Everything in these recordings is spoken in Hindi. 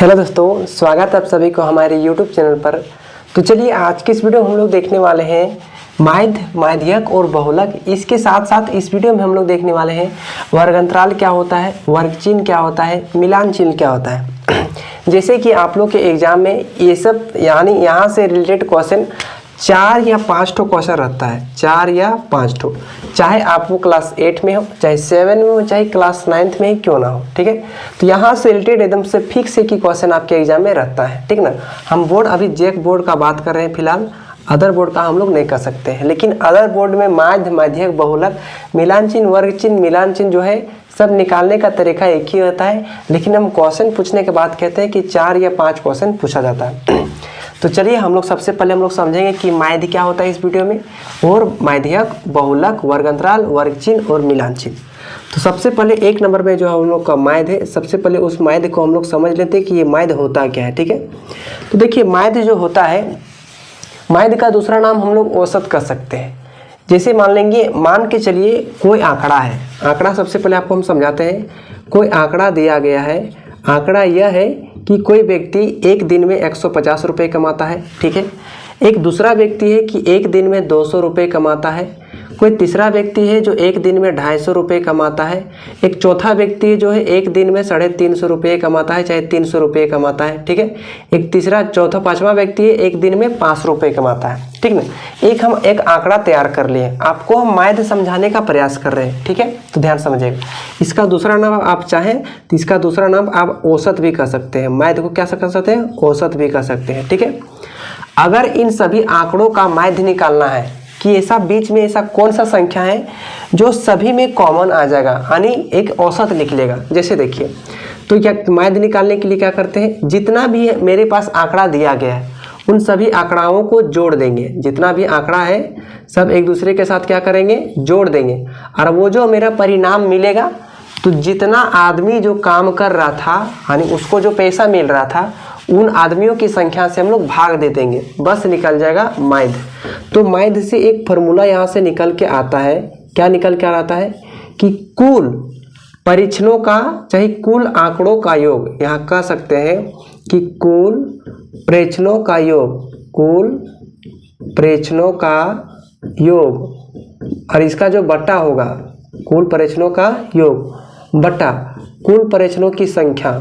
हेलो दोस्तों, स्वागत है आप सभी को हमारे यूट्यूब चैनल पर। तो चलिए आज की इस वीडियो में हम लोग देखने वाले हैं माध्य, माध्यक और बहुलक। इसके साथ साथ इस वीडियो में हम लोग देखने वाले हैं वर्गांतराल क्या होता है, वर्ग चिन्ह क्या होता है, मिलान चिन्ह क्या होता है। जैसे कि आप लोग के एग्जाम में ये सब यानी यहाँ से रिलेटेड क्वेश्चन 4 या 5 ठो क्वेश्चन रहता है, 4 या 5 ठो, चाहे आप वो क्लास 8 में हो, चाहे 7 में हो, चाहे क्लास 9 में ही क्यों ना हो। ठीक है, तो यहाँ से रिलेटेड एकदम से फिक्स है कि क्वेश्चन आपके एग्जाम में रहता है। ठीक ना, हम बोर्ड अभी जेक बोर्ड का बात कर रहे हैं फिलहाल, अदर बोर्ड का हम लोग नहीं कर सकते हैं। लेकिन अदर बोर्ड में माध्य, माध्यक, बहुलक, मिलान चिन्ह, वर्ग चिन्ह, मिलान चिन्ह जो है सब निकालने का तरीका एक ही होता है। लेकिन हम क्वेश्चन पूछने के बाद कहते हैं कि 4 या 5 क्वेश्चन पूछा जाता है। तो चलिए हम लोग सबसे पहले हम लोग समझेंगे कि माध्य क्या होता है इस वीडियो में, और माध्यक, बहुलक, वर्गांतराल, वर्ग चिन्ह और मिलान चिन्ह। तो सबसे पहले 1 नंबर में जो हम लोग का माध्य है, सबसे पहले उस माध्य को हम लोग समझ लेते हैं कि ये माध्य होता क्या है। ठीक है, तो देखिए माध्य जो होता है, माध्य का दूसरा नाम हम लोग औसत कर सकते हैं। जैसे मान लेंगे, मान के चलिए कोई आंकड़ा है, आंकड़ा सबसे पहले आपको हम समझाते हैं। कोई आंकड़ा दिया गया है, आंकड़ा यह है कि कोई व्यक्ति एक दिन में 150 रुपये कमाता है। ठीक है, एक दूसरा व्यक्ति है कि एक दिन में 200 रुपये कमाता है। कोई तीसरा व्यक्ति है जो एक दिन में 250 रुपये कमाता है। एक चौथा व्यक्ति जो है एक दिन में 350 रुपये कमाता है, चाहे 300 रुपये कमाता है। ठीक है, एक तीसरा, चौथा, पांचवा व्यक्ति है एक दिन में 5 रुपये कमाता है। ठीक ना, हम एक आंकड़ा तैयार कर लिए, आपको हम माध्य समझाने का प्रयास कर रहे हैं। ठीक है, तो ध्यान समझिएगा। इसका दूसरा नाम आप चाहें तो इसका दूसरा नाम आप औसत भी कर सकते हैं। माध्य को क्या कर सकते हैं, औसत भी कर सकते हैं। ठीक है, अगर इन सभी आंकड़ों का माध्य निकालना है कि ऐसा बीच में ऐसा कौन सा संख्या है जो सभी में कॉमन आ जाएगा, यानी एक औसत निकलेगा। जैसे देखिए, तो क्या माध्य निकालने के लिए क्या करते हैं, जितना भी मेरे पास आंकड़ा दिया गया है उन सभी आंकड़ाओं को जोड़ देंगे। जितना भी आंकड़ा है सब एक दूसरे के साथ क्या करेंगे, जोड़ देंगे। और वो जो मेरा परिणाम मिलेगा, तो जितना आदमी जो काम कर रहा था यानी उसको जो पैसा मिल रहा था, उन आदमियों की संख्या से हम लोग भाग दे देंगे, बस निकल जाएगा माध्य। तो माध्य से एक फॉर्मूला यहाँ से निकल के आता है, क्या निकल के आता है कि कुल परीक्षणों का, चाहे कुल आंकड़ों का योग, यहाँ कह सकते हैं कि कुल प्रेक्षणों का योग, कुल प्रेक्षणों का योग, और इसका जो बट्टा होगा, कुल प्रेक्षणों का योग बट्टा कुल प्रेक्षणों की संख्या,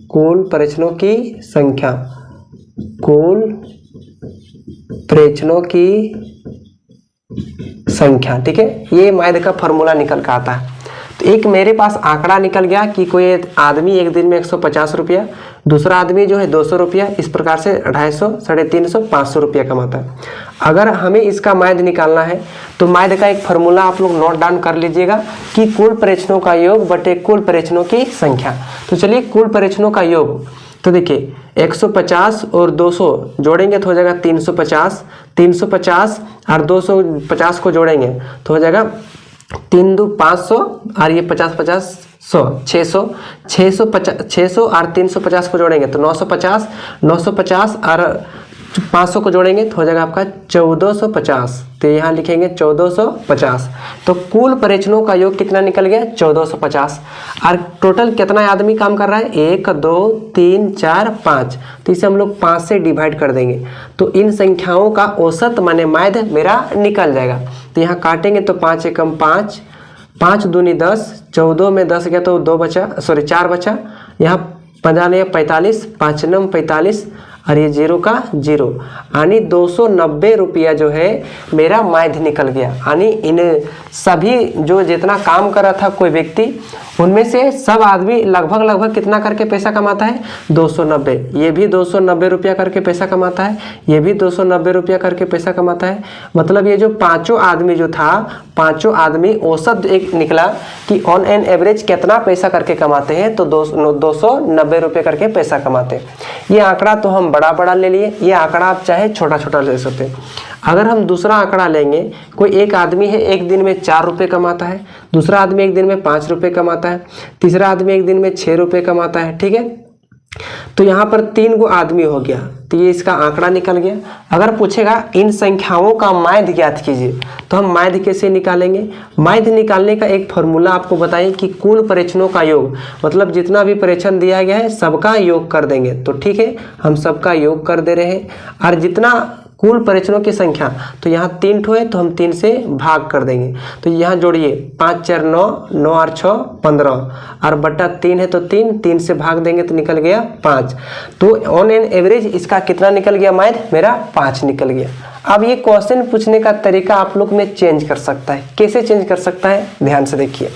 कुल प्रेक्षणों की संख्या, कुल प्रेक्षणों की संख्या। ठीक है, ये माध्य का फॉर्मूला निकल कर आता है। तो एक मेरे पास आंकड़ा निकल गया कि कोई आदमी एक दिन में 150 रुपया, दूसरा आदमी जो है 200 रुपया, इस प्रकार से 250, 350, 500 रुपया कमाता है। अगर हमें इसका माध्य निकालना है तो माध्य का एक फॉर्मूला आप लोग नोट डाउन कर लीजिएगा कि कुल प्रेक्षणों का योग बटे कुल प्रेक्षणों की संख्या। तो चलिए कुल प्रेक्षणों का योग, तो देखिए 150 और 200 जोड़ेंगे तो हो जाएगा 350, 350 और 250 को जोड़ेंगे तो हो जाएगा 3 2 500, और ये 50 50 100 600, 600 और 350 को जोड़ेंगे तो 950, 950 और 500 को जोड़ेंगे तो हो जाएगा आपका 1450। तो यहाँ लिखेंगे 1450। तो कुल प्रेक्षणों का योग कितना निकल गया, 1450। और टोटल कितना आदमी काम कर रहा है, 1 2 3 4 5, तो इसे हम लोग 5 से डिवाइड कर देंगे। तो इन संख्याओं का औसत माने माध्य मेरा निकल जाएगा। तो यहाँ काटेंगे तो 5 एकम 5, 5 दूनी 10, 14 में 10 गया तो 2 बचा, 4 बचा। यहाँ 50 45, 5 9 45, और ये 0 का 0, यानी 290 रुपया जो है मेरा माध्य निकल गया। यानी इन सभी जो जितना काम कर रहा था कोई व्यक्ति, उनमें से सब आदमी लगभग कितना करके पैसा कमाता है, 290। ये भी 290 रुपया करके पैसा कमाता है, ये भी 290 रुपया करके पैसा कमाता है। मतलब ये जो पांचों आदमी जो था, पांचों आदमी औसत एक निकला कि ऑन एन एवरेज कितना पैसा करके कमाते हैं, तो 290 रुपये करके पैसा कमाते हैं। ये आंकड़ा तो हम बड़ा ले लिए, ये आंकड़ा आप चाहे छोटा ले सकते हैं। अगर हम दूसरा आंकड़ा लेंगे, कोई एक आदमी है एक दिन में 4 रुपये कमाता है, दूसरा आदमी एक दिन में 5 रुपये कमाता है, तीसरा आदमी एक दिन में 6 रुपये कमाता है। ठीक है, तो यहाँ पर 3 गो आदमी हो गया, तो ये इसका आंकड़ा निकल गया। अगर पूछेगा इन संख्याओं का माध्य ज्ञात कीजिए, तो हम माध्य कैसे निकालेंगे? माध्य निकालने का एक फॉर्मूला आपको बताएं कि कुल परीक्षणों का योग, मतलब जितना भी परीक्षण दिया गया है सबका योग कर देंगे। तो ठीक है, हम सबका योग कर दे रहे हैं। और जितना कुल परीक्षणों की संख्या, तो यहाँ 3 ठो है तो हम 3 से भाग कर देंगे। तो यहाँ जोड़िए 5 4 9, 9 8 6 15, और बटा 3 है तो 3 से भाग देंगे तो निकल गया 5। तो ऑन एन एवरेज इसका कितना निकल गया माध्य? मेरा 5 निकल गया। अब ये क्वेश्चन पूछने का तरीका आप लोग में चेंज कर सकता है। कैसे चेंज कर सकता है, ध्यान से देखिए।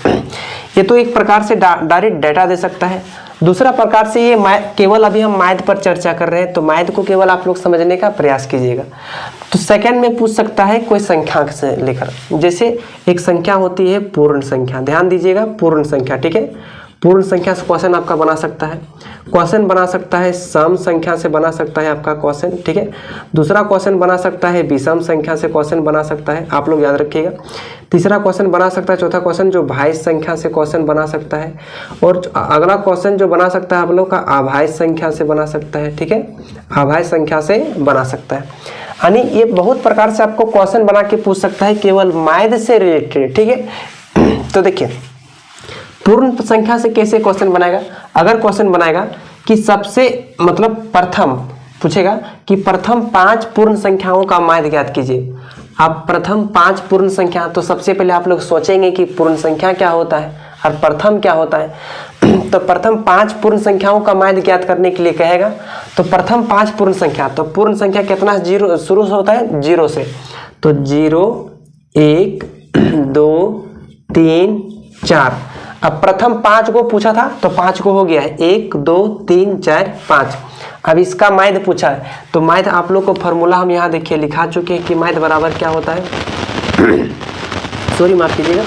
ये तो एक प्रकार से डायरेक्ट डाटा दे सकता है। दूसरा प्रकार से ये केवल अभी हम माध्य पर चर्चा कर रहे हैं, तो माध्य को केवल आप लोग समझने का प्रयास कीजिएगा। तो सेकंड में पूछ सकता है कोई संख्या से लेकर, जैसे एक संख्या होती है पूर्ण संख्या, ध्यान दीजिएगा, पूर्ण संख्या, ठीक है। पूर्ण संख्या से क्वेश्चन आपका बना सकता है, क्वेश्चन बना सकता है सम संख्या से बना सकता है आपका क्वेश्चन, ठीक है। दूसरा क्वेश्चन बना सकता है विषम संख्या से क्वेश्चन बना सकता है, आप लोग याद रखिएगा। तीसरा क्वेश्चन बना सकता है, चौथा क्वेश्चन जो भाज्य संख्या से क्वेश्चन बना सकता है, और अगला क्वेश्चन जो बना सकता है आप लोग का अभाज्य संख्या से बना सकता है, ठीक है, अभाज्य संख्या से बना सकता है। यानी ये बहुत प्रकार से आपको क्वेश्चन बना के पूछ सकता है केवल माध्य से रिलेटेड, ठीक है। तो देखिए पूर्ण संख्या से कैसे क्वेश्चन बनाएगा? अगर क्वेश्चन बनाएगा कि सबसे मतलब प्रथम पूछेगा कि प्रथम 5 पूर्ण संख्याओं का माध्य ज्ञात कीजिए। आप प्रथम 5 पूर्ण संख्या, तो सबसे पहले आप लोग सोचेंगे कि पूर्ण संख्या क्या होता है और प्रथम क्या होता है। तो प्रथम 5 पूर्ण संख्याओं का माध्य ज्ञात करने के लिए कहेगा, तो प्रथम 5 पूर्ण संख्या, तो पूर्ण संख्या कितना जीरो शुरू होता है? 0 से। तो 0 1 2 3 4। अब प्रथम 5 को पूछा था तो 5 को हो गया है, 1 2 3 4 5। अब इसका माध्य पूछा है, तो माध्य आप लोग को फॉर्मूला हम यहाँ देखिए लिखा चुके हैं कि माध्य बराबर क्या होता है, सॉरी माफ कीजिएगा,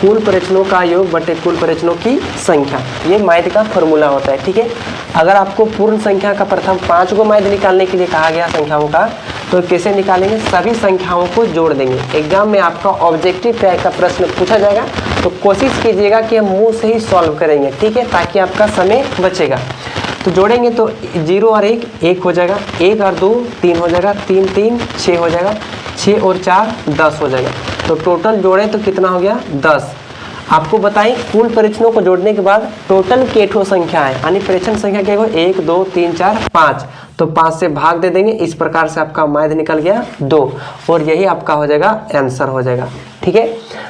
कुल परीक्षणों का योग बटे कुल परीक्षणों की संख्या, ये माध्य का फॉर्मूला होता है, ठीक है। अगर आपको पूर्ण संख्या का प्रथम 5 को माध्य निकालने के लिए कहा गया संख्याओं का, तो कैसे निकालेंगे? सभी संख्याओं को जोड़ देंगे। एग्जाम में आपका ऑब्जेक्टिव टाइप का प्रश्न पूछा जाएगा, तो कोशिश कीजिएगा कि हम मुंह से ही सॉल्व करेंगे, ठीक है, ताकि आपका समय बचेगा। तो जोड़ेंगे तो 0 और 1 1 हो जाएगा, 1 और 2 3 हो जाएगा, 3 3 6 हो जाएगा, 6 और 4 10 हो जाएगा। तो टोटल जोड़े तो कितना हो गया? 10। आपको बताएं कुल परीक्षणों को जोड़ने के बाद टोटल केठो संख्या है, यानी परीक्षण संख्या क्या होगा? 1 2 3 4 5। तो 5 से भाग दे देंगे, इस प्रकार से आपका माध्य निकल गया 2, और यही आपका हो जाएगा आंसर हो जाएगा, ठीक है।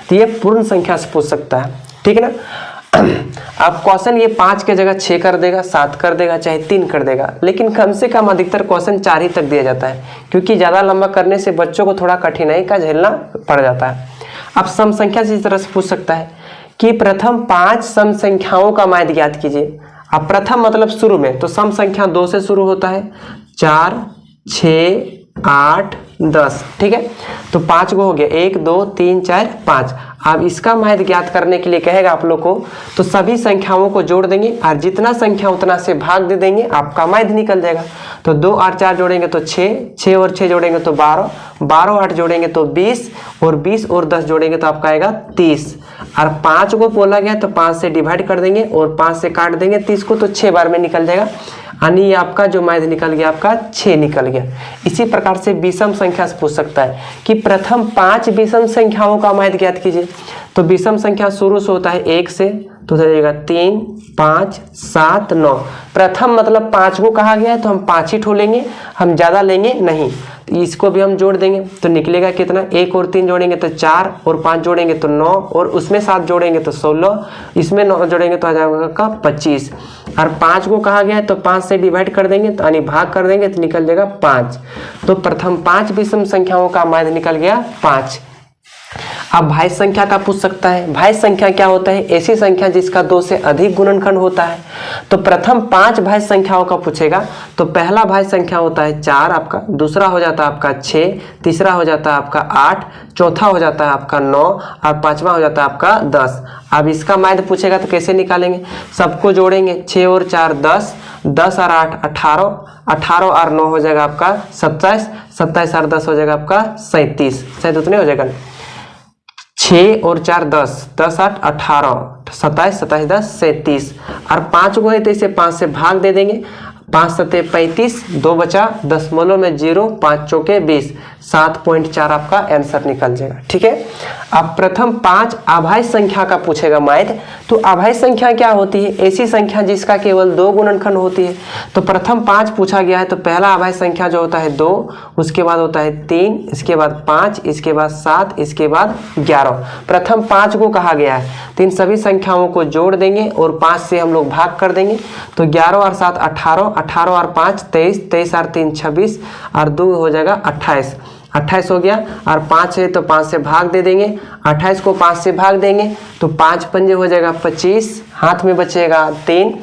तो ये पूर्ण संख्या से पूछ सकता है, ठीक है ना। अब क्वेश्चन ये 5 के जगह 6 कर देगा, 7 कर देगा, चाहे 3 कर देगा, लेकिन कम से कम अधिकतर क्वेश्चन 4 ही तक दिया जाता है, क्योंकि ज़्यादा लंबा करने से बच्चों को थोड़ा कठिनाई का झेलना पड़ जाता है। अब सम संख्या से इस तरह से पूछ सकता है कि प्रथम 5 सम संख्याओं का माध्य ज्ञात कीजिए। अब प्रथम मतलब शुरू में, तो सम संख्या 2 से शुरू होता है, 4 6 8 10, ठीक है। तो 5 को हो गया, 1 2 3 4 5। अब इसका माध्य ज्ञात करने के लिए कहेगा आप लोग को, तो सभी संख्याओं को जोड़ देंगे और जितना संख्या उतना से भाग दे देंगे, आपका माध्य निकल जाएगा। तो 2 और 4 जोड़ेंगे तो 6, 6 और 6 जोड़ेंगे तो 12, 12 और 8 जोड़ेंगे तो 20, और 20 और 10 जोड़ेंगे तो आपका आएगा 30। और 5 को बोला गया तो 5 से डिवाइड कर देंगे और 5 से काट देंगे 30 को, तो 6 बार में निकल जाएगा, यानी ये आपका जो माध्य निकल गया आपका 6 निकल गया। इसी प्रकार से विषम संख्या से पूछ सकता है कि प्रथम 5 विषम संख्याओं का माध्य ज्ञात कीजिए। तो विषम संख्या शुरू से होता है 1 से, तो हो जाएगा 3 5 7 9। प्रथम मतलब 5 को कहा गया है तो हम 5 ही ठो लेंगे, हम ज़्यादा लेंगे नहीं। तो इसको भी हम जोड़ देंगे तो निकलेगा कितना? 1 और 3 जोड़ेंगे तो 4, और 5 जोड़ेंगे तो 9, और उसमें 7 जोड़ेंगे तो 16, इसमें 9 जोड़ेंगे तो आ जाएगा 25। और 5 को कहा गया है तो 5 से डिवाइड कर देंगे, तो यानी भाग कर देंगे तो निकल जाएगा 5। तो प्रथम 5 विषम संख्याओं का माध्य निकल गया 5। अब भाज्य संख्या का पूछ सकता है। भाज्य संख्या क्या होता है? ऐसी संख्या जिसका 2 से अधिक गुणनखंड होता है। तो प्रथम 5 भाज्य संख्याओं का पूछेगा, तो पहला भाज्य संख्या होता है 4 आपका, दूसरा हो जाता है आपका 6, तीसरा हो जाता है आपका 8, चौथा हो जाता है आपका 9, और पांचवा हो जाता है आपका 10। अब इसका माध्य पूछेगा तो कैसे निकालेंगे? सबको जोड़ेंगे, 6 और 4 10, 10 और 8 18, 18 और 9 हो जाएगा आपका 27, 27 और 10 हो जाएगा आपका 37, शायद उतने हो जाएगा। 6 और 4 10, 10 8 18, 27, 27 10 37, और 5 को है तो इसे 5 से भाग दे देंगे। 5 सत्ते 35, 2 बचा 0.0, 5 चौके 20, 7.4 आपका आंसर निकल जाएगा। ठीक है, अब प्रथम 5 अभाज्य संख्या का पूछेगा माइद। तो अभाज्य संख्या क्या होती है? ऐसी संख्या जिसका केवल 2 गुणनखंड होती है। तो प्रथम 5 पूछा गया है, तो पहला अभाज्य संख्या जो होता है 2, उसके बाद होता है 3, इसके बाद 5, इसके बाद 7, इसके बाद 11। प्रथम 5 को कहा गया है, तो इन सभी संख्याओं को जोड़ देंगे और 5 से हम लोग भाग कर देंगे। तो 11 और 7 18, 18 और 5 23, 23 और 3 26 और 2 हो जाएगा 28, 28 हो गया। और 5 है तो 5 से भाग दे देंगे, 28 को 5 से भाग देंगे तो 5 पंजे हो जाएगा 25, हाथ में बचेगा 3,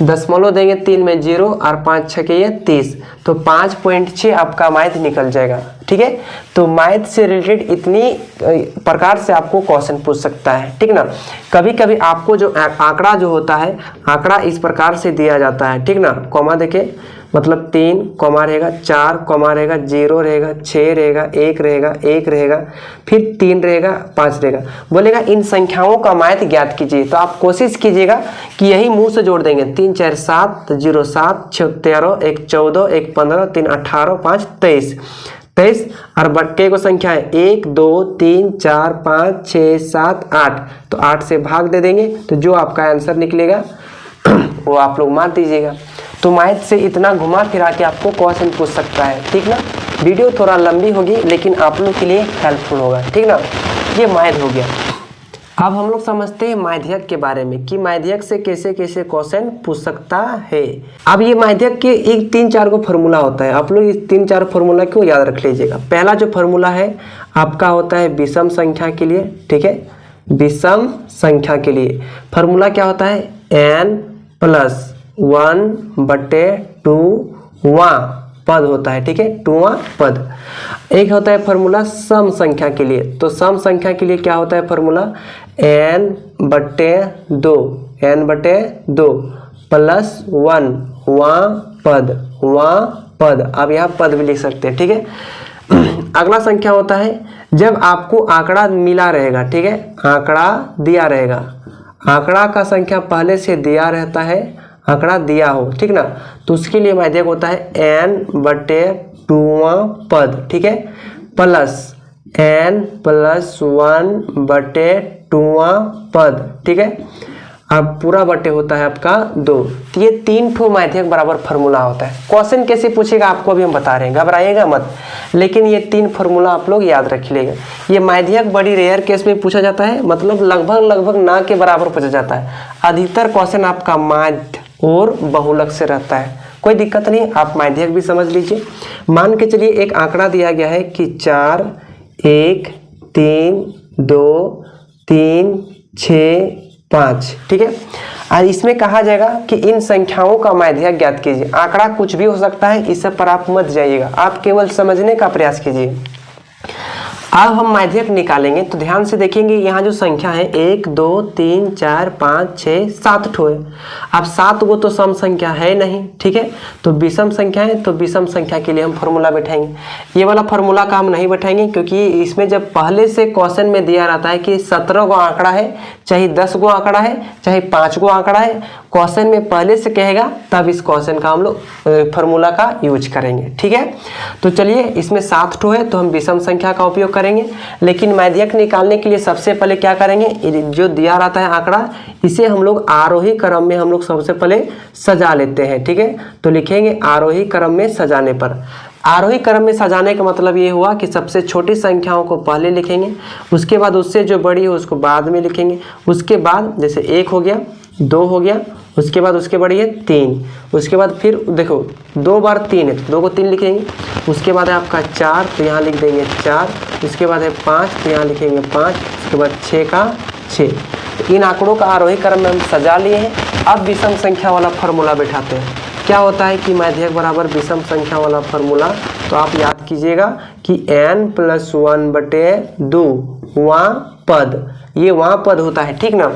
दशमलव देंगे 3 में 0 और 5 छके 30, तो 5.6 आपका माइद निकल जाएगा। ठीक है, तो माइद से रिलेटेड इतनी प्रकार से आपको क्वेश्चन पूछ सकता है। ठीक ना, कभी कभी आपको जो आंकड़ा जो होता है, आंकड़ा इस प्रकार से दिया जाता है। ठीक ना, कॉमा देखे मतलब 3 कॉमा रहेगा, 4 कॉमा रहेगा, 0 रहेगा, 6 रहेगा, 1 रहेगा, 1 रहेगा, फिर 3 रहेगा, 5 रहेगा। बोलेगा इन संख्याओं का माइद ज्ञात कीजिए। तो आप कोशिश कीजिएगा कि यही मुंह से जोड़ देंगे। 3 4 7, 0 7, 6 13, 1 14, 1 15, 3 18, 5 23, 23 और बट्टे को संख्या है 1 2 3 4 5 6 7 8, तो 8 से भाग दे देंगे। तो जो आपका आंसर निकलेगा वो आप लोग मार दीजिएगा। तो माइद से इतना घुमा फिरा के आपको क्वेश्चन पूछ सकता है। ठीक ना, वीडियो थोड़ा लंबी होगी लेकिन आप लोग के लिए हेल्पफुल होगा। ठीक ना, ये माइद हो गया। अब हम लोग समझते हैं माध्यक के बारे में कि माध्यक से कैसे कैसे क्वेश्चन पूछ सकता है। अब ये माध्यक के एक 3-4 को फॉर्मूला होता है। आप लोग इस 3-4 फॉर्मूला को याद रख लीजिएगा। पहला जो फॉर्मूला है आपका होता है विषम संख्या के लिए। ठीक है, विषम संख्या के लिए फॉर्मूला क्या होता है? n + 1/2वां पद होता है। ठीक है, 2वां पद। एक होता है फॉर्मूला सम संख्या के लिए। तो सम संख्या के लिए क्या होता है फॉर्मूला? n/2 + 1 वां पद। अब यहाँ पद भी लिख सकते हैं। ठीक है, अगला संख्या होता है जब आपको आंकड़ा मिला रहेगा। ठीक है, आंकड़ा दिया रहेगा, आंकड़ा का संख्या पहले से दिया रहता है, आंकड़ा दिया हो। ठीक ना, तो उसके लिए माध्यक होता है n/2वां पद। ठीक है, प्लस n + 1/2वां पद। ठीक है, अब पूरा बटे होता है आपका 2। तो ये 3 ठो माध्यक बराबर फार्मूला होता है। क्वेश्चन कैसे पूछेगा आपको अभी हम बता रहे हैं, घबराइएगा मत। लेकिन ये 3 फार्मूला आप लोग याद रख लीजिएगा। ये माध्यक बड़ी रेयर केस में पूछा जाता है, मतलब लगभग ना के बराबर पूछा जाता है। अधिकतर क्वेश्चन आपका माध्य और बहुलक से रहता है। कोई दिक्कत नहीं, आप माध्यक भी समझ लीजिए। मान के चलिए एक आंकड़ा दिया गया है कि 4 1 3 2 3 6 5। ठीक है, और इसमें कहा जाएगा कि इन संख्याओं का माध्यक ज्ञात कीजिए। आंकड़ा कुछ भी हो सकता है, इस पर आप मत जाइएगा, आप केवल समझने का प्रयास कीजिए। अब हम माध्यक निकालेंगे तो ध्यान से देखेंगे। यहाँ जो संख्या है 1 2 3 4 5 6 7 ठो है। अब 7 को तो सम संख्या है नहीं। ठीक है, तो विषम संख्या है, तो विषम संख्या के लिए हम फॉर्मूला बैठाएंगे। ये वाला फॉर्मूला का हम नहीं बैठाएंगे क्योंकि इसमें जब पहले से क्वेश्चन में दिया रहता है कि 17 गो आंकड़ा है, चाहे 10 गो आंकड़ा है, चाहे 5 गो आंकड़ा है, क्वेश्चन में पहले से कहेगा तब इस क्वेश्चन का हम लोग फॉर्मूला का यूज करेंगे। ठीक है, तो चलिए इसमें 7 ठो है तो हम विषम संख्या का उपयोग करेंगे। लेकिन माध्यक निकालने के लिए सबसे पहले क्या करेंगे, जो दिया रहता है आंकड़ा, इसे हम लोग आरोही क्रम में हम लोग सबसे पहले सजा लेते हैं। ठीक है, तो लिखेंगे आरोही क्रम में सजाने पर। आरोही क्रम में सजाने का मतलब ये हुआ कि सबसे छोटी संख्याओं को पहले लिखेंगे, उसके बाद उससे जो बड़ी हो उसको बाद में लिखेंगे, उसके बाद जैसे 1 हो गया, 2 हो गया, उसके बाद उसके बड़ी है 3, उसके बाद फिर देखो 2 बार 3 है तो 2 को 3 लिखेंगे, उसके बाद है आपका 4 तो यहाँ लिख देंगे 4, उसके बाद है 5 तो यहाँ लिखेंगे 5, उसके बाद 6 का 6। तो इन आंकड़ों का आरोही क्रम में हम सजा लिए हैं। अब विषम संख्या वाला फार्मूला बैठाते हैं। क्या होता है कि माध्यक बराबर विषम संख्या वाला फार्मूला, तो आप याद कीजिएगा कि n + 1/2 वां पद, ये वहाँ पद होता है। ठीक ना,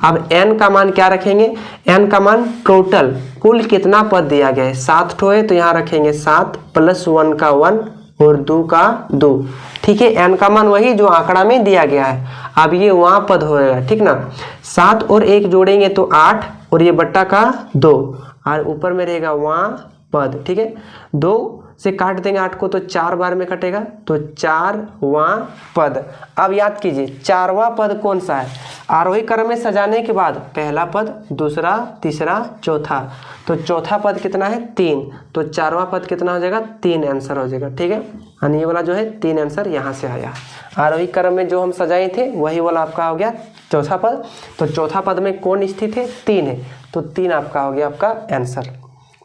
अब n का मान क्या रखेंगे? n का मान टोटल कुल कितना पद दिया गया है, 7 ठो है तो यहाँ रखेंगे 7 + 1 का 1 और 2 का 2। ठीक है, n का मान वही जो आंकड़ा में दिया गया है। अब ये वहाँ पद होएगा। ठीक ना, 7 और 1 जोड़ेंगे तो 8 और ये बट्टा का 2, और ऊपर में रहेगा वहाँ पद, ठीक है। 2 से काट देंगे 8 को तो 4 बार में कटेगा, तो 4वां पद। अब याद कीजिए 4वां पद कौन सा है, आरोही क्रम में सजाने के बाद पहला पद, दूसरा, तीसरा, चौथा, तो चौथा पद कितना है 3, तो 4वां पद कितना हो जाएगा 3 आंसर हो जाएगा, ठीक है। यानी ये वाला जो है 3 आंसर यहाँ से आया। आरोही क्रम में जो हम सजाए थे वही वाला आपका हो गया चौथा पद। तो चौथा पद में कौन स्थित है 3 है, तो 3 आपका हो गया आपका आंसर,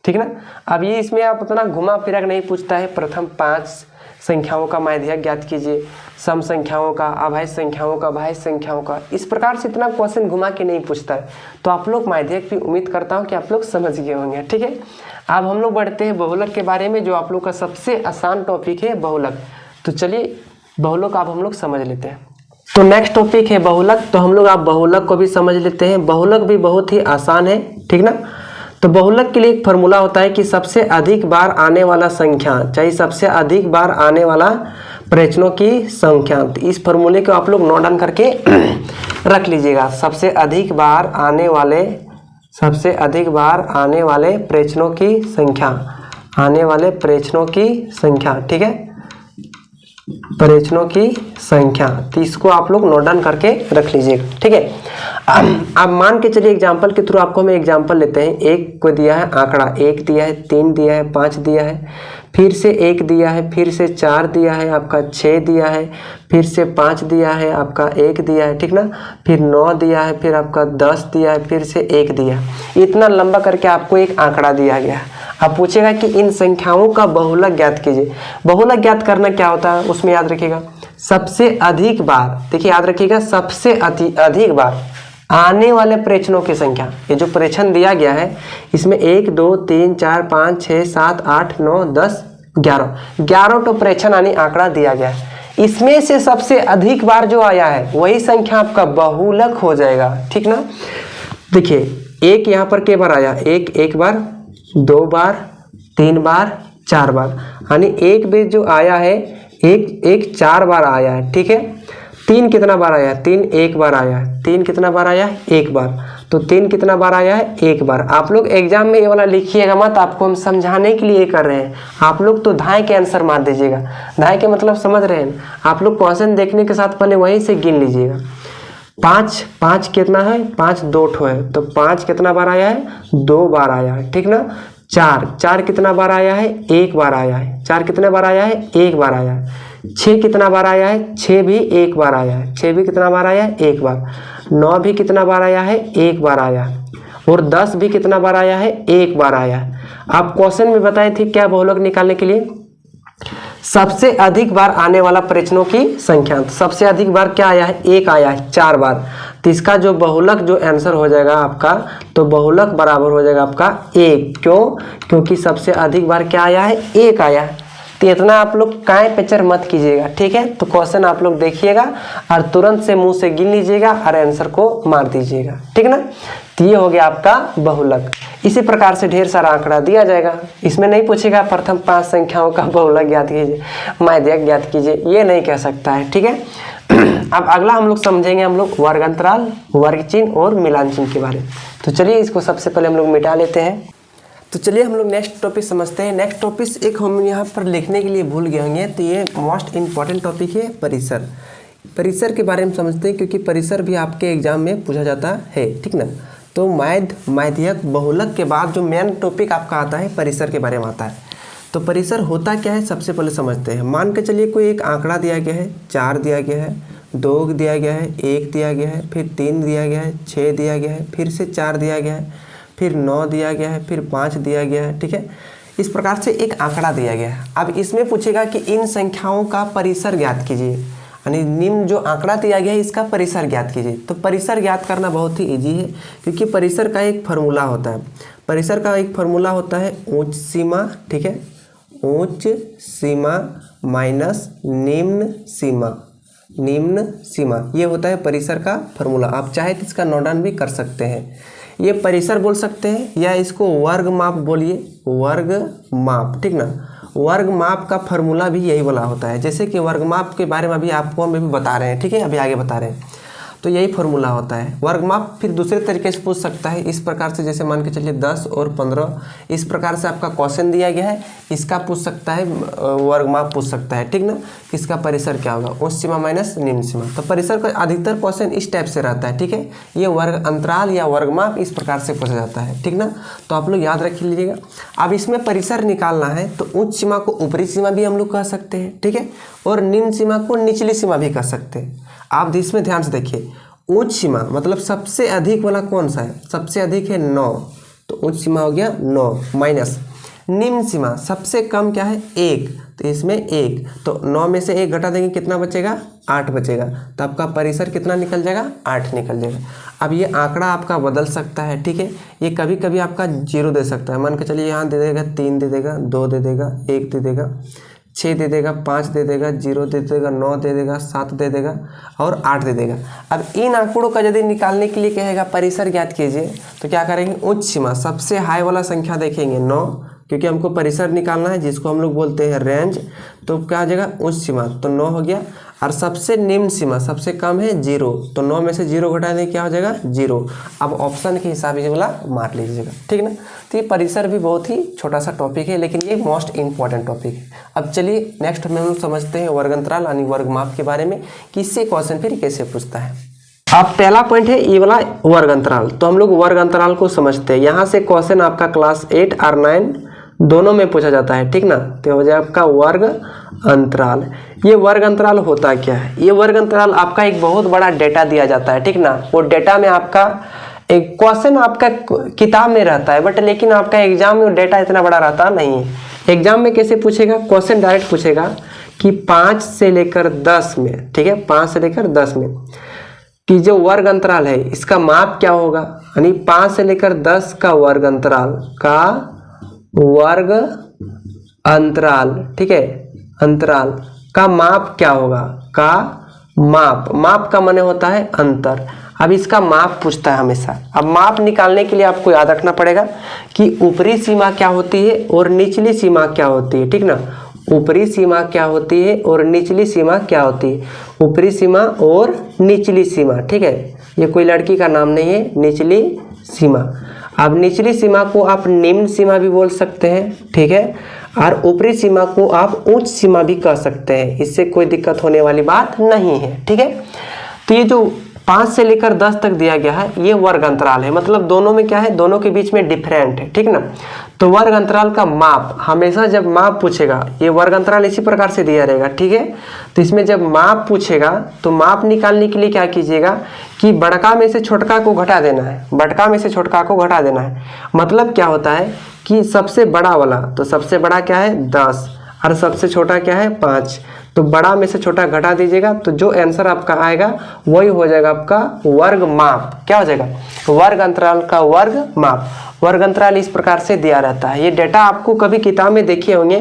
ठीक ना। अब ये इसमें आप उतना घुमा फिरा नहीं पूछता है, प्रथम 5 संख्याओं का माध्यक ज्ञात कीजिए, सम संख्याओं का, अभाज्य संख्याओं का, भाज्य संख्याओं का, इस प्रकार से इतना क्वेश्चन घुमा के नहीं पूछता है। तो आप लोग माध्यक भी उम्मीद करता हूँ कि आप लोग समझ गए होंगे, ठीक है। अब हम लोग बढ़ते हैं बहुलक के बारे में, जो आप लोग का सबसे आसान टॉपिक है बहुलक। तो चलिए बहुलक अब हम लोग समझ लेते हैं। तो नेक्स्ट टॉपिक है बहुलक, तो हम लोग आप बहुलक को भी समझ लेते हैं। बहुलक भी बहुत ही आसान है, ठीक ना। तो बहुलक के लिए एक फॉर्मूला होता है कि सबसे अधिक बार आने वाला संख्या चाहे सबसे अधिक बार आने वाला प्रश्नों की संख्या। तो इस फॉर्मूले को आप लोग नोट डाउन करके रख लीजिएगा। सबसे अधिक बार आने वाले प्रश्नों की संख्या, आने वाले प्रश्नों की संख्या, ठीक है, प्रश्नों की संख्या। तो इसको आप लोग नोट डाउन करके रख लीजिएगा, ठीक है। अब मान के चलिए एग्जांपल के थ्रू आपको हम एग्जांपल लेते हैं। 1 को दिया है आंकड़ा, 1 दिया है, 3 दिया है, 5 दिया है, फिर से 1 दिया है, फिर से 4 दिया है, आपका 6 दिया है, फिर से 5 दिया है, आपका 1 दिया है, ठीक ना, फिर 9 दिया है, फिर आपका 10 दिया है, फिर से 1 दिया। इतना लंबा करके आपको एक आंकड़ा दिया गया है। अब पूछेगा कि इन संख्याओं का बहुलक ज्ञात कीजिए। बहुलक ज्ञात करना क्या होता है, उसमें याद रखिएगा सबसे अधिक बार, देखिए याद रखिएगा सबसे अधिक बार आने वाले प्रश्नों की संख्या। ये जो प्रश्न दिया गया है इसमें 1 2 3 4 5 6 7 8 9 10 11 तो प्रश्न यानी आंकड़ा दिया गया है। इसमें से सबसे अधिक बार जो आया है वही संख्या आपका बहुलक हो जाएगा, ठीक ना। देखिए 1 यहाँ पर कई बार आया, 1 बार, 2 बार, 3 बार, 4 बार, यानी एक भी जो आया है एक 4 बार आया है, ठीक है। 3 कितना बार आया है, 3 1 बार आया है, 3 कितना बार आया है 1 बार, तो 3 कितना बार आया है 1 बार। आप लोग एग्जाम में ये वाला लिखिएगा मत, आपको हम समझाने के लिए कर रहे हैं। आप लोग तो धाए के आंसर मार दीजिएगा, धाए के मतलब समझ रहे हैं आप लोग। क्वेश्चन देखने के साथ पहले वहीं से गिन लीजिएगा। 5 कितना है, 5 2 ठो है, तो 5 कितना बार आया है 2 बार आया है, ठीक ना। 4 कितना बार आया है 1 बार आया है, 4 कितने बार आया है 1 बार आया है। 6 कितना बार आया है, 6 भी 1 बार आया है, 6 भी कितना बार आया है 1 बार। 9 भी कितना बार आया है 1 बार आया है, और 10 भी कितना बार आया है 1 बार आया है। आप क्वेश्चन में बताए थे क्या बहुलक निकालने के लिए, सबसे अधिक बार आने वाला प्रश्नों की संख्या। तो सबसे अधिक बार क्या आया है 1 आया है 4 बार, तो इसका जो बहुलक जो आंसर हो जाएगा आपका, तो बहुलक बराबर हो जाएगा आपका 1। क्यों, क्योंकि सबसे अधिक बार क्या आया है 1 आया है। तो इतना आप लोग काय पेचर मत कीजिएगा, ठीक है। तो क्वेश्चन आप लोग देखिएगा और तुरंत से मुंह से गिन लीजिएगा और आंसर को मार दीजिएगा, ठीक ना। तो ये हो गया आपका बहुलक। इसी प्रकार से ढेर सारा आंकड़ा दिया जाएगा, इसमें नहीं पूछेगा प्रथम 5 संख्याओं का बहुलक ज्ञात कीजिए, माध्यक ज्ञात कीजिए, ये नहीं कह सकता है, ठीक है। अब अगला हम लोग समझेंगे हम लोग वर्गांतराल, वर्ग चिन्ह और मिलान चिन्ह के बारे में। तो चलिए इसको सबसे पहले हम लोग मिटा लेते हैं। तो चलिए हम लोग नेक्स्ट टॉपिक समझते हैं। नेक्स्ट टॉपिक एक हम यहाँ पर लिखने के लिए भूल गए होंगे, तो ये मोस्ट इम्पॉर्टेंट टॉपिक है परिसर। परिसर के बारे में समझते हैं क्योंकि परिसर भी आपके एग्जाम में पूछा जाता है, ठीक ना। तो माध्यक बहुलक के बाद जो मेन टॉपिक आपका आता है परिसर के बारे में आता है। तो परिसर होता क्या है सबसे पहले समझते हैं। मान के चलिए कोई एक आंकड़ा दिया गया है, 4 दिया गया है, 2 दिया गया है, 1 दिया गया है, फिर 3 दिया गया है, 6 दिया गया है, फिर से 4 दिया गया है, फिर 9 दिया गया है, फिर 5 दिया गया है, ठीक है। इस प्रकार से एक आंकड़ा दिया गया है। अब इसमें पूछेगा कि इन संख्याओं का परिसर ज्ञात कीजिए, यानी निम्न जो आंकड़ा दिया गया है इसका परिसर ज्ञात कीजिए। तो परिसर ज्ञात करना बहुत ही इजी है, क्योंकि परिसर का एक फार्मूला होता है। परिसर का एक फार्मूला होता है उच्च सीमा, ठीक है, उच्च सीमा माइनस निम्न सीमा, निम्न सीमा, ये होता है परिसर का फार्मूला। आप चाहे तो इसका नोट डाउन भी कर सकते हैं। ये परिसर बोल सकते हैं या इसको वर्ग माप बोलिए, वर्ग माप, ठीक ना। वर्ग माप का फार्मूला भी यही वाला होता है। जैसे कि वर्ग माप के बारे में अभी आपको हम भी बता रहे हैं, ठीक है, अभी आगे बता रहे हैं। तो यही फॉर्मूला होता है। वर्ग माप फिर दूसरे तरीके से पूछ सकता है इस प्रकार से, जैसे मान के चलिए 10 और 15 इस प्रकार से आपका क्वेश्चन दिया गया है, इसका पूछ सकता है, वर्ग माप पूछ सकता है, ठीक ना। इसका परिसर क्या होगा, उच्च सीमा माइनस निम्न सीमा। तो परिसर का अधिकतर क्वेश्चन इस टाइप से रहता है, ठीक है। ये वर्ग अंतराल या वर्ग माप इस प्रकार से पूछा जाता है, ठीक ना। तो आप लोग याद रख लीजिएगा। अब इसमें परिसर निकालना है तो उच्च सीमा को ऊपरी सीमा भी हम लोग कह सकते हैं, ठीक है, और निम्न सीमा को निचली सीमा भी कह सकते हैं। आप इसमें ध्यान से देखिए, उच्च सीमा मतलब सबसे अधिक वाला कौन सा है, सबसे अधिक है 9, तो उच्च सीमा हो गया 9 माइनस निम्न सीमा सबसे कम क्या है 1, तो इसमें 1, तो 9 में से 1 घटा देंगे कितना बचेगा, 8 बचेगा। तो आपका परिसर कितना निकल जाएगा, 8 निकल जाएगा। अब ये आंकड़ा आपका बदल सकता है, ठीक है। ये कभी कभी आपका 0 दे सकता है, मान के चलिए यहाँ दे देगा 3 दे देगा, 2 दे देगा, 1 दे देगा, 6 दे देगा, 5 दे देगा, 0 दे देगा, 9 दे देगा, 7 दे देगा और 8 दे देगा। अब इन आंकड़ों का यदि निकालने के लिए कहेगा परिसर ज्ञात कीजिए, तो क्या करेंगे, उच्च सीमा सबसे हाई वाला संख्या देखेंगे 9, क्योंकि हमको परिसर निकालना है जिसको हम लोग बोलते हैं रेंज, तो क्या आ जाएगा उच्च सीमा, तो 9 हो गया। और सबसे निम्न सीमा सबसे कम है 0, तो 9 में से 0 घटा दें क्या हो जाएगा 0। अब ऑप्शन के हिसाब से वाला मार लीजिएगा, ठीक ना। तो ये परिसर भी बहुत ही छोटा सा टॉपिक है, लेकिन ये मोस्ट इंपॉर्टेंट टॉपिक है। अब चलिए नेक्स्ट में हम लोग समझते हैं वर्ग अंतराल यानी वर्ग माप के बारे में, कि इससे क्वेश्चन फिर कैसे पूछता है। अब पहला पॉइंट है ये वाला वर्ग अंतराल, तो हम लोग वर्ग अंतराल को समझते हैं। यहाँ से क्वेश्चन आपका क्लास 8 और 9 दोनों में पूछा जाता है, ठीक ना। तो हो जाए आपका वर्ग अंतराल। ये वर्ग अंतराल होता क्या है, ये वर्ग अंतराल आपका एक बहुत बड़ा डेटा दिया जाता है, ठीक ना। वो डेटा में आपका एक क्वेश्चन आपका किताब में रहता है, बट लेकिन आपका एग्जाम में डेटा इतना बड़ा रहता नहीं है। एग्जाम में कैसे पूछेगा, क्वेश्चन डायरेक्ट पूछेगा कि 5 से लेकर 10 में, ठीक है, 5 से लेकर 10 में कि जो वर्ग अंतराल है इसका माप क्या होगा, यानी 5 से लेकर 10 का वर्ग अंतराल का वर्ग अंतराल, ठीक है, अंतराल का माप क्या होगा, का माप, माप का माने होता है अंतर। अब इसका माप पूछता है हमेशा। अब माप निकालने के लिए आपको याद रखना पड़ेगा कि ऊपरी सीमा क्या होती है और निचली सीमा क्या होती है, ठीक ना। ऊपरी सीमा क्या होती है और निचली सीमा क्या होती है, ऊपरी सीमा और निचली सीमा, ठीक है। ये कोई लड़की का नाम नहीं है, निचली सीमा। अब निचली सीमा को आप निम्न सीमा भी बोल सकते हैं, ठीक है, और ऊपरी सीमा को आप उच्च सीमा भी कह सकते हैं, इससे कोई दिक्कत होने वाली बात नहीं है, ठीक है। तो ये जो 5 से लेकर 10 तक दिया गया है ये वर्ग अंतराल है, मतलब दोनों में क्या है, दोनों के बीच में डिफरेंट है, ठीक ना। तो वर्ग अंतराल का माप हमेशा जब माप पूछेगा, ये वर्ग अंतराल इसी प्रकार से दिया रहेगा, ठीक है। तो इसमें जब माप पूछेगा तो माप निकालने के लिए क्या कीजिएगा कि बड़का में से छोटका को घटा देना है, बड़का में से छोटका को घटा देना है। मतलब क्या होता है कि सबसे बड़ा वाला, तो सबसे बड़ा क्या है 10 और सबसे छोटा क्या है 5, तो बड़ा में से छोटा घटा दीजिएगा, तो जो आंसर आपका आएगा वही हो जाएगा आपका वर्ग माप। क्या हो जाएगा, वर्ग अंतराल का वर्ग माप। वर्ग अंतराल इस प्रकार से दिया रहता है। ये डेटा आपको कभी किताब में देखे होंगे,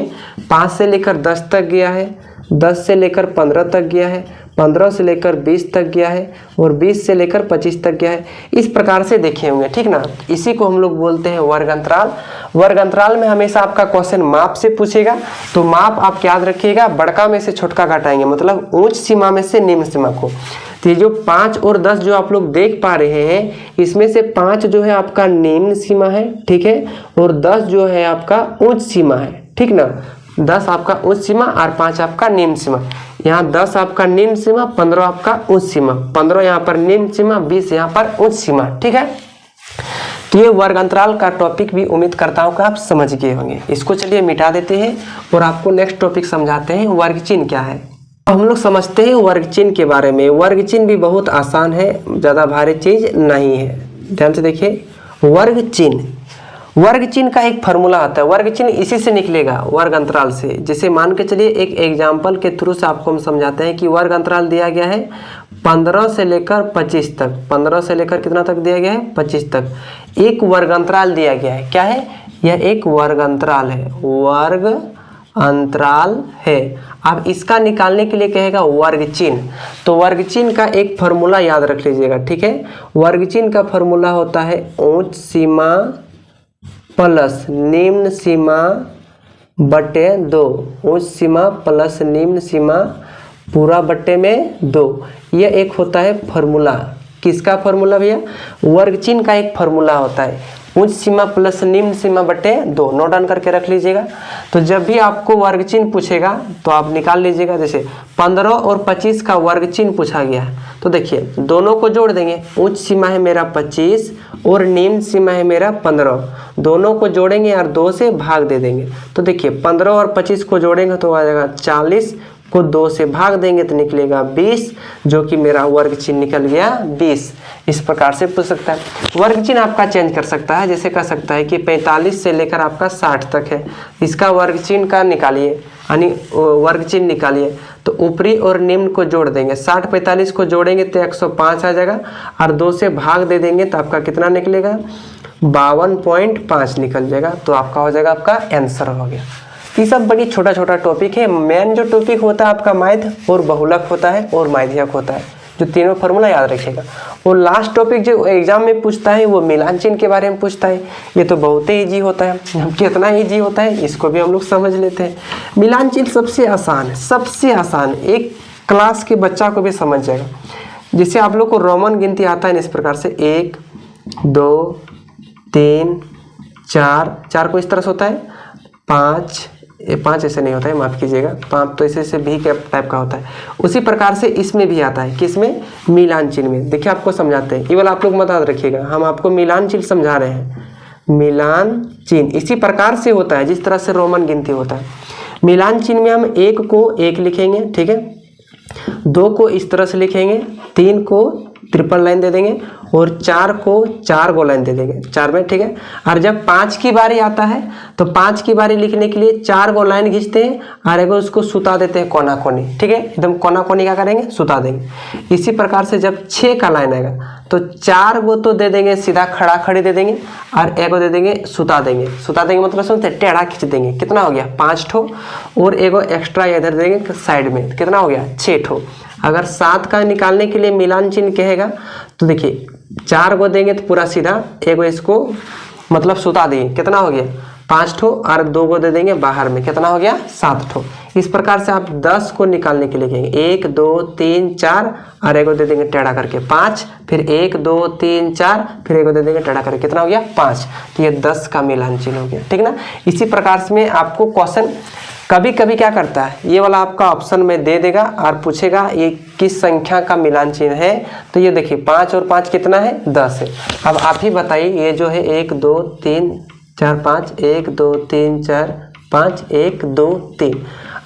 5 से लेकर 10 तक गया है, 10 से लेकर 15 तक गया है, 15 से लेकर 20 तक गया है और 20 से लेकर 25 तक गया है, इस प्रकार से देखे होंगे, ठीक ना। इसी को हम लोग बोलते हैं वर्ग अंतराल। वर्ग अंतराल में हमेशा आपका क्वेश्चन माप से पूछेगा, तो माप आप याद रखिएगा, बड़का में से छोटका घटाएंगे, मतलब उच्च सीमा में से निम्न सीमा को। तो ये जो 5 और 10 जो आप लोग देख पा रहे हैं, इसमें से 5 जो है आपका निम्न सीमा है, ठीक है, और 10 जो है आपका उच्च सीमा है, ठीक ना। 10 आपका उच्च सीमा और 5 आपका निम्न सीमा। यहाँ 10 आपका निम्न सीमा, 15 आपका उच्च सीमा, 15 यहाँ पर निम्न सीमा, 20 यहाँ पर उच्च सीमा, ठीक है। तो ये वर्ग अंतराल का टॉपिक भी उम्मीद करता हूँ कि आप समझ गए होंगे। इसको चलिए मिटा देते हैं और आपको नेक्स्ट टॉपिक समझाते हैं, वर्ग चिन्ह क्या है। हम लोग समझते हैं वर्ग चिन्ह के बारे में। वर्ग चिन्ह भी बहुत आसान है, ज़्यादा भारी चीज नहीं है। ध्यान से देखिए, वर्ग चिन्ह, वर्ग चिन्ह का एक फार्मूला आता है। वर्ग चिन्ह इसी से निकलेगा, वर्ग अंतराल से। जैसे मान के चलिए एक एग्जाम्पल के थ्रू से आपको हम समझाते हैं कि वर्ग अंतराल दिया गया है 15 से लेकर 25 तक। 15 से लेकर कितना तक दिया गया है, 25 तक। एक वर्ग अंतराल दिया गया है, क्या है, यह एक वर्ग अंतराल है, वर्ग अंतराल है। अब इसका निकालने के लिए कहेगा वर्ग चिन्ह। तो वर्ग चिन्ह का एक फार्मूला याद रख लीजिएगा, ठीक है। वर्ग चिन्ह का फार्मूला होता है उच्च सीमा प्लस निम्न सीमा बटे 2। उच्च सीमा प्लस निम्न सीमा पूरा बट्टे में 2। यह एक होता है फॉर्मूला। किसका फॉर्मूला भैया? वर्ग चिन्ह का एक फॉर्मूला होता है, उच्च सीमा प्लस निम्न सीमा बटे 2। नोट डाउन करके रख लीजिएगा। तो जब भी आपको वर्ग चिन्ह पूछेगा तो आप निकाल लीजिएगा। जैसे 15 और 25 का वर्ग चिन्ह पूछा गया है तो देखिए दोनों को जोड़ देंगे। उच्च सीमा है मेरा 25 और निम्न सीमा है मेरा 15, दोनों को जोड़ेंगे और 2 से भाग दे देंगे। तो देखिए 15 और 25 को जोड़ेंगे तो आ जाएगा 40 को 2 से भाग देंगे तो निकलेगा 20, जो कि मेरा वर्ग चिन्ह निकल गया 20। इस प्रकार से पूछ सकता है। वर्ग चिन्ह आपका चेंज कर सकता है, जैसे कह सकता है कि 45 से लेकर आपका 60 तक है, इसका वर्ग चिन्ह का निकालिए, यानी वर्ग चिन्ह निकालिए। तो ऊपरी और निम्न को जोड़ देंगे, 60 45 को जोड़ेंगे तो 105 आ जाएगा और 2 से भाग दे देंगे तो आपका कितना निकलेगा? 52.5 निकल जाएगा। तो आपका हो जाएगा, आपका आंसर हो गया। ये सब बड़ी छोटा छोटा टॉपिक है। मेन जो टॉपिक होता है आपका माध्य और बहुलक होता है और माध्यक होता है, जो तीनों फार्मूला याद रखिएगा। और लास्ट टॉपिक जो एग्जाम में पूछता है वो मिलान चिन्ह के बारे में पूछता है। ये तो बहुत ही ईजी होता है। कितना ईजी होता है इसको भी हम लोग समझ लेते हैं। मिलान चिन्ह सबसे आसान है, सबसे आसान, एक क्लास के बच्चा को भी समझ जाएगा। जैसे आप लोग को रोमन गिनती आता है इस प्रकार से 1 2 3 4, 4 को इस तरह से होता है 5, 5 ऐसे नहीं होता है, माफ़ कीजिएगा, 5 तो ऐसे भी टाइप का होता है। उसी प्रकार से इसमें भी आता है, किसमें? मिलान चिन्ह में। देखिए आपको समझाते हैं, ये वाला आप लोग मत याद रखिएगा, हम आपको मिलान चिन्ह समझा रहे हैं। मिलान चिन्ह इसी प्रकार से होता है जिस तरह से रोमन गिनती होता है। मिलान चिन्ह में हम 1 को 1 लिखेंगे, ठीक है, 2 को इस तरह से लिखेंगे, 3 को ट्रिपल लाइन दे देंगे और 4 को 4 गो लाइन दे देंगे 4 में, ठीक है। और जब 5 की बारी आता है तो 5 की बारी लिखने के लिए 4 गो लाइन खींचते हैं और एगो उसको सुता देते हैं कोना कोनी, ठीक है, एकदम कोना कोनी क्या करेंगे? सुता देंगे। इसी प्रकार से जब 6 का लाइन आएगा तो 4 गो तो दे देंगे सीधा खड़ा खड़ी दे देंगे और एगो दे देंगे सुता देंगे। सुता देंगे मतलब सुनते टेढ़ा खींच देंगे। कितना हो गया? 5 ठो और एगो एक्स्ट्रा इधर देंगे साइड में, कितना हो गया? 6 ठो। अगर 7 का निकालने के लिए मिलान चिन्ह कहेगा तो देखिए 4 गो देंगे तो पूरा सीधा, एगो इसको मतलब सुता देंगे, कितना हो गया? 5 ठो और 2 गो दे देंगे बाहर में, कितना हो गया? 7 ठो। इस प्रकार से आप 10 को निकालने के लिए कहेंगे 1 2 3 4 और एगो दे देंगे टेढ़ा करके 5, फिर 1 2 3 4 फिर एगो दे देंगे टेढ़ा करके, कितना हो गया? 5। तो ये 10 का मिलान चिन्ह हो गया, ठीक ना। इसी प्रकार से में आपको क्वेश्चन कभी कभी क्या करता है, ये वाला आपका ऑप्शन में दे देगा और पूछेगा ये किस संख्या का मिलान चिन्ह है। तो ये देखिए 5 और 5 कितना है? 10 है। अब आप ही बताइए, ये जो है 1 2 3 4 5, 1 2 3 4 5, 1 2 3,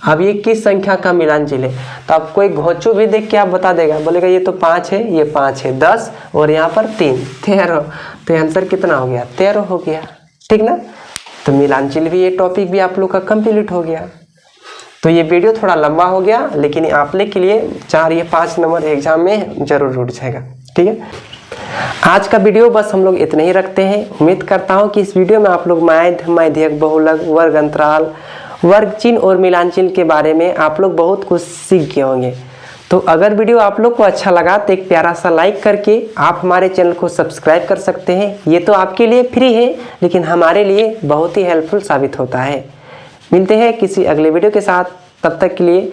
अब ये किस संख्या का मिलान चिन्ह है? तो आप कोई घोंचू भी देख के आप बता देगा, बोलेगा ये तो 5 है, ये 5 है, 10 और यहाँ पर 3, 13। तो आंसर कितना हो गया? 13 हो गया, ठीक ना। तो मिलान चिन्ह भी, ये टॉपिक भी आप लोग का कंप्लीट हो गया। तो ये वीडियो थोड़ा लंबा हो गया, लेकिन आप लोग के लिए 4 या 5 नंबर एग्जाम में जरूर उठ जाएगा, ठीक है। आज का वीडियो बस हम लोग इतने ही रखते हैं। उम्मीद करता हूँ कि इस वीडियो में आप लोग माध्य, माध्यक, बहुलक, वर्ग अंतराल, वर्ग चिन्ह और मिलान चिन्ह के बारे में आप लोग बहुत कुछ सीख गए होंगे। तो अगर वीडियो आप लोग को अच्छा लगा तो एक प्यारा सा लाइक करके आप हमारे चैनल को सब्सक्राइब कर सकते हैं। ये तो आपके लिए फ्री है, लेकिन हमारे लिए बहुत ही हेल्पफुल साबित होता है। मिलते हैं किसी अगले वीडियो के साथ, तब तक के लिए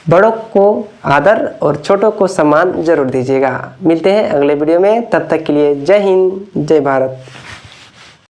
बड़ों को आदर और छोटों को सम्मान जरूर दीजिएगा। मिलते हैं अगले वीडियो में, तब तक के लिए जय हिंद, जय भारत।